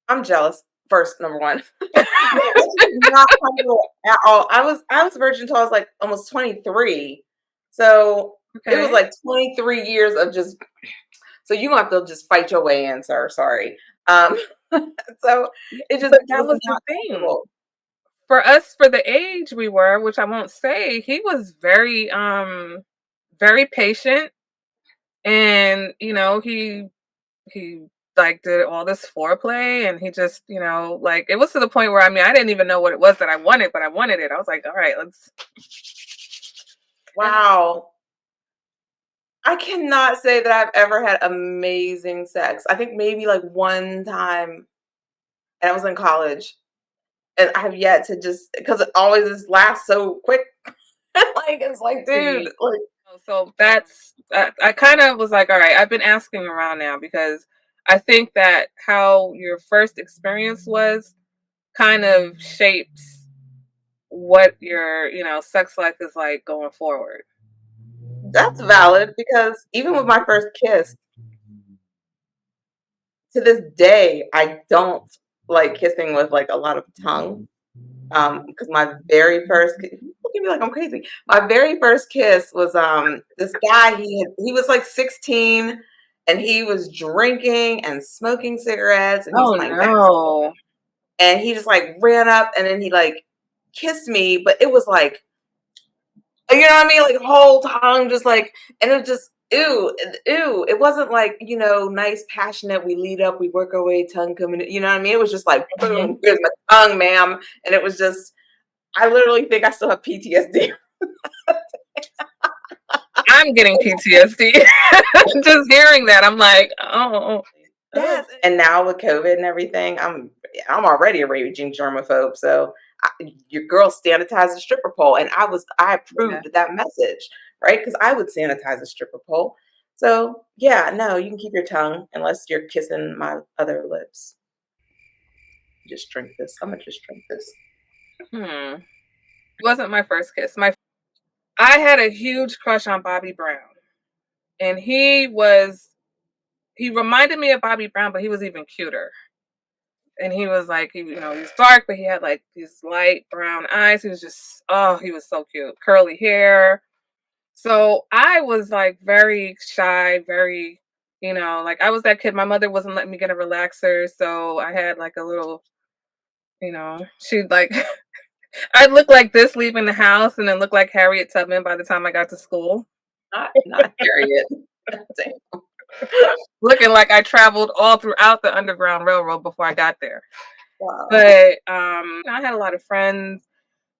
I'm jealous. First, number one. No, it's just not comfortable at all. I was a virgin until I was like almost 23. So it was Okay. like 23 years of just so you have to just fight your way in, sir. Sorry. Um so Yeah, it just but that was was the not thing. comfortable. For us, for the age we were, which I won't say, he was very patient, and he he like did all this foreplay and he just, like it was to the point where I mean I didn't even know what it was that I wanted, but I wanted it. I was like, all right, let's and Wow. I cannot say that I've ever had amazing sex. I think maybe like one time, and I was in college, and I have yet to just because it always just lasts so quick. Like it's like, dude, see. like So that's I kind of was like, all right, I've been asking around now because I think that how your first experience was kind of shapes what your, sex life is like going forward. that's valid because even with my first kiss, to this day, I don't like kissing with like a lot of tongue. Because my very first look at me like I'm crazy. My very first kiss was this guy, he was like 16 and he was drinking and smoking cigarettes and he was Oh playing basketball. no. And he just like ran up and then he like kissed me, but it was like, you know what I mean? Like whole tongue just like, and it was just ew, ew. It wasn't like, nice, passionate, we lead up, we work our way, tongue coming, you know what I mean? It was just like, Mhm. boom, here's my tongue, ma'am. And it was just, I literally think I still have PTSD. I'm getting PTSD. Just hearing that, I'm like, oh, oh. Yes, and now with COVID and everything, I'm already a raging germaphobe. So your girl sanitized a stripper pole, and I Yeah. approved that message, right? Because I would sanitize a stripper pole. So yeah, no, you can keep your tongue unless you're kissing my other lips. Just drink this. I'm gonna just drink this. Hmm. It wasn't my first kiss. I had a huge crush on Bobby Brown, and he reminded me of Bobby Brown, but he was even cuter. And he was like, he was dark, but he had like these light brown eyes. He was just, oh, he was so cute, curly hair. So I was like very shy, very, like I was that kid. My mother wasn't letting me get a relaxer, so I had like a little, she'd like, I'd look like this leaving the house, and then look like Harriet Tubman by the time I got to school, Not Harriet. Damn. looking like I traveled all throughout the Underground Railroad before I got there. Wow. But I had a lot of friends,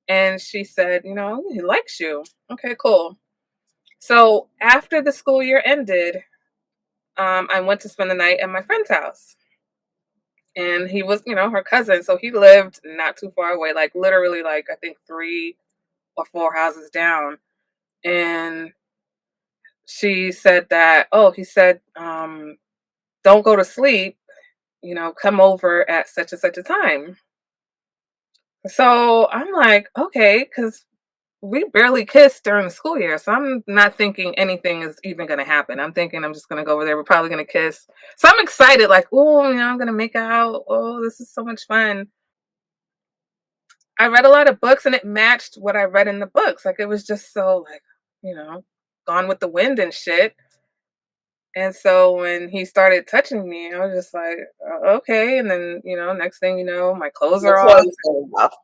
and she said, he likes you. Okay, cool. So after the school year ended, I went to spend the night at my friend's house. And he was, her cousin. So he lived not too far away, like literally, like I think 3 or 4 houses down. And she said that, oh, he said, don't go to sleep, come over at such and such a time. So I'm like, okay, because we barely kissed during the school year. So I'm not thinking anything is even going to happen. I'm thinking I'm just going to go over there. We're probably going to kiss. So I'm excited, like, oh, I'm going to make out. Oh, this is so much fun. I read a lot of books and it matched what I read in the books. Like, it was just so, like, you know, gone with the wind and shit. And so when he started touching me, I was just like, okay. And then, next thing you know, my clothes Your are off. clothes go off.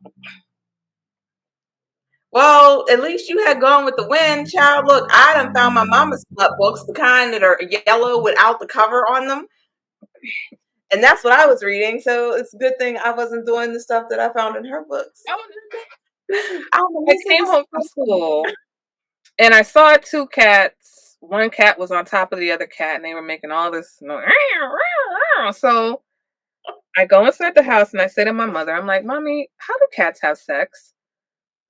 Well, at least you had gone with the wind, child. Look, I done found my mama's smut books, the kind that are yellow without the cover on them. And that's what I was reading. So it's a good thing I wasn't doing the stuff that I found in her books. I I don't know, I they say came this is home from something. school and I saw 2 cats. One cat was on top of the other cat, and they were making all this noise. So I go inside the house and I say to my mother, I'm like, Mommy, how do cats have sex?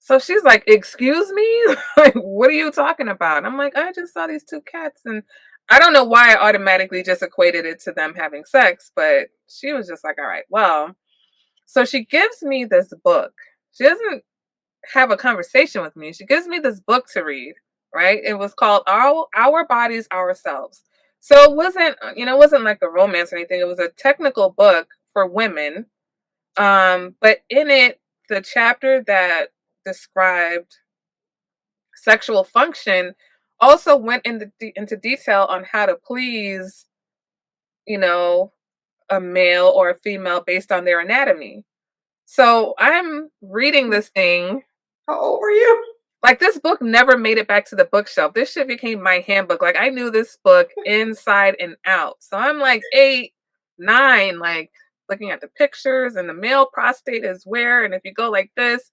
So she's like, Excuse me? Like, what are you talking about? And I'm like, I just saw these 2 cats. And I don't know why I automatically just equated it to them having sex, but she was just like, all right, well. So she gives me this book. She doesn't have a conversation with me. She gives me this book to read, right? It was called Our Bodies, Ourselves. So it wasn't, it wasn't like a romance or anything. It was a technical book for women. But in it, the chapter that described sexual function also went into detail on how to please, you know, a male or a female based on their anatomy. So I'm reading this thing. How old were you? Like this book never made it back to the bookshelf. This shit became my handbook. Like I knew this book inside and out. So I'm like 8, 9, like looking at the pictures and the male prostate is where, and if you go like this,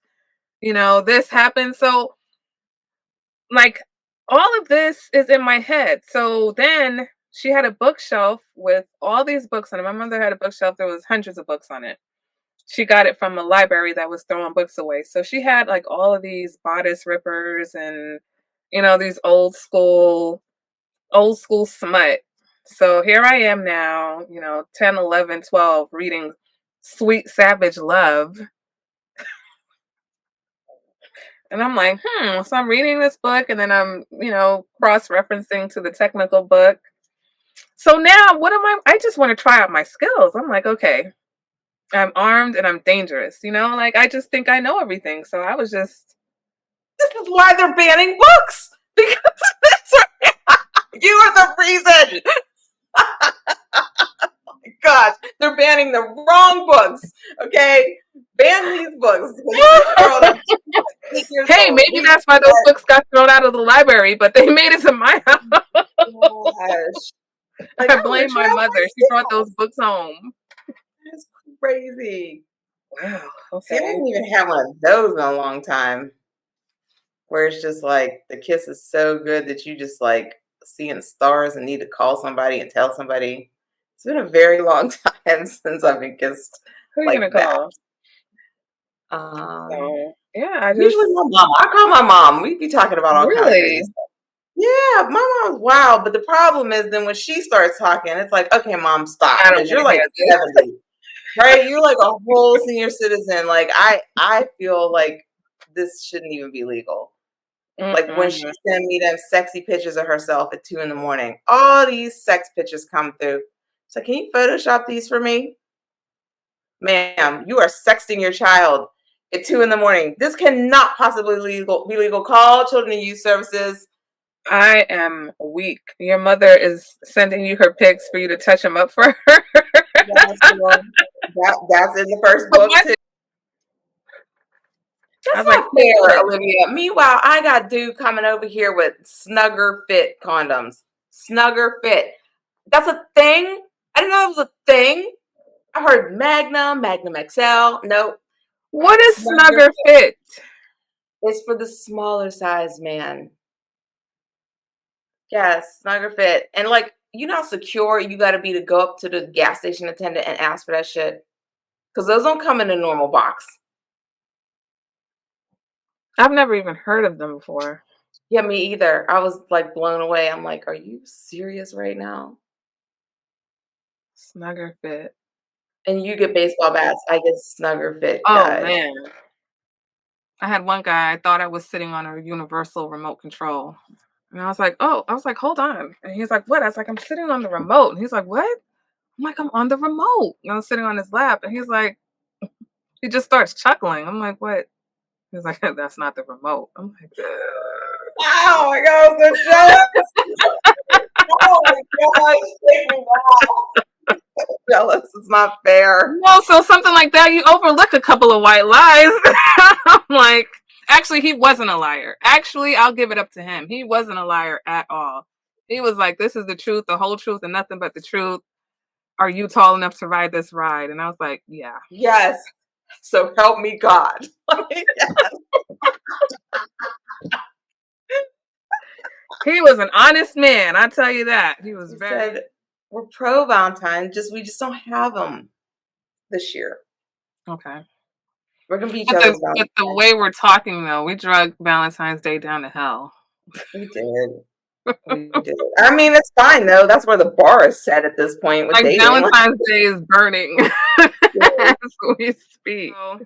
this happens. So like all of this is in my head. So then she had a bookshelf with all these books on it. My mother had a bookshelf, there was hundreds of books on it. She got it from a library that was throwing books away. So she had like all of these bodice rippers and these old school smut. So here I am now, 10, 11, 12, reading Sweet Savage Love. And I'm like, so I'm reading this book and then I'm, cross referencing to the technical book. So now what am I just want to try out my skills. I'm like, okay, I'm armed and I'm dangerous, like I just think I know everything. So I was just This is why they're banning books because you are the reason. Oh my gosh, they're banning the wrong books. Okay, ban these books. hey, maybe that's why those books got thrown out of the library, but they made it to my house. Gosh. Like, I blame my mother. She brought those books home. That's crazy. Wow. See, I Okay. haven't even had one of those in a long time. Where it's just like the kiss is so good that you just like seeing stars and need to call somebody and tell somebody. It's been a very long time since I've been kissed Who are you like gonna that. call? Um, So yeah, I just Usually my mom. I call my mom. We be talking about all kind of crazy really. stuff. Yeah, my mom's wild, but the problem is then when she starts talking, it's like, okay, mom, stop, I don't because want you're to like hear this. 70, right? You're like a whole senior citizen. Like I feel like this shouldn't even be legal. Like when she Mm-mm. sent me them sexy pictures of herself at 2 in the morning, all these sex pictures come through. So can you Photoshop these for me? Ma'am, you are sexting your child at 2 in the morning. This cannot possibly be legal. Call Children and Youth Services. I am weak. Your mother is sending you her pics for you to touch them up for her. Yes, well, that's in the first But book what? too. I That's was like, not please fair, quit. Olivia. Meanwhile, I got dude coming over here with Snugger Fit condoms. Snugger Fit. That's a thing. I didn't know it was a thing. I heard Magnum, Magnum XL. Nope. What is Snugger Snugger Fit? is for the smaller size man. Yes, Snugger Fit. And like, you know how secure you got to be to go up to the gas station attendant and ask for that shit? Because those don't come in a normal box. I've never even heard of them before. Yeah, me either. I was like blown away. I'm like, are you serious right now? Snugger Fit. And you get baseball bats. I get Snugger Fit Oh guys. man. I had one guy, I thought I was sitting on a universal remote control. And I was like, oh, I was like, hold on. And he's like, what? I was like, I'm sitting on the remote. And he's like, what? I'm like, I'm on the remote. And I was sitting on his lap. And he's like, he just starts chuckling. I'm like, what? He's like, that's not the remote. I'm like, ugh. Oh my god, I'm so jealous. Oh my gosh, take me now. Jealous. It's not fair. Well, so something like that, you overlook a couple of white lies. I'm like, actually, he wasn't a liar. Actually, I'll give it up to him. He wasn't a liar at all. He was like, this is the truth, the whole truth, and nothing but the truth. Are you tall enough to ride this ride? And I was like, yeah. Yes. So help me God. He was an honest man. I tell you that. He was He very said, we're pro Valentine, just we just don't have them this year. okay. We're gonna be each But other's the Valentine. way we're talking though, we drug Valentine's Day down to hell. We did. We did. I mean, it's fine though. That's where the bar is set at this point with Like dating. Valentine's Day is burning as we speak. So,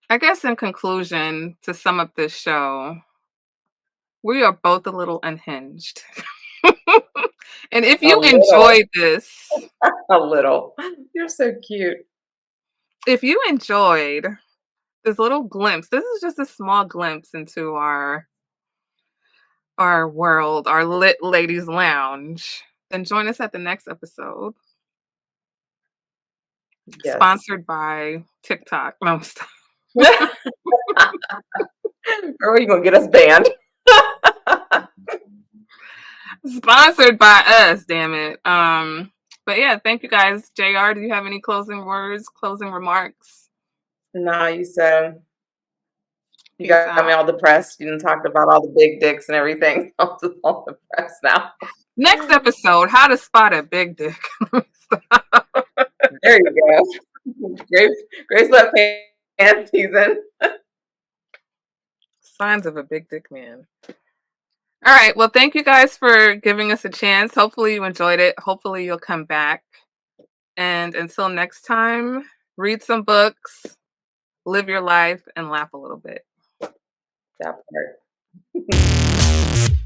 I guess in conclusion, to sum up this show, we are both a little unhinged. And if A you little. enjoyed this, A little. You're so cute. if you enjoyed this little glimpse, this is just a small glimpse into our world, our lit ladies lounge, then join us at the next episode. Yes. Sponsored by TikTok. No, stop. Girl, you gonna get us banned. Sponsored by us, damn it. But yeah, thank you guys. JR, do you have any closing words, closing remarks? No, you Peace got me out. all depressed. You done talked about all the big dicks and everything. I'm just all depressed now. Next episode, how to spot a big dick. There you go. Grace sweatpants season. Signs of a big dick man. All right. Well, thank you guys for giving us a chance. Hopefully you enjoyed it. Hopefully you'll come back. And until next time, read some books, live your life, and laugh a little bit. That part.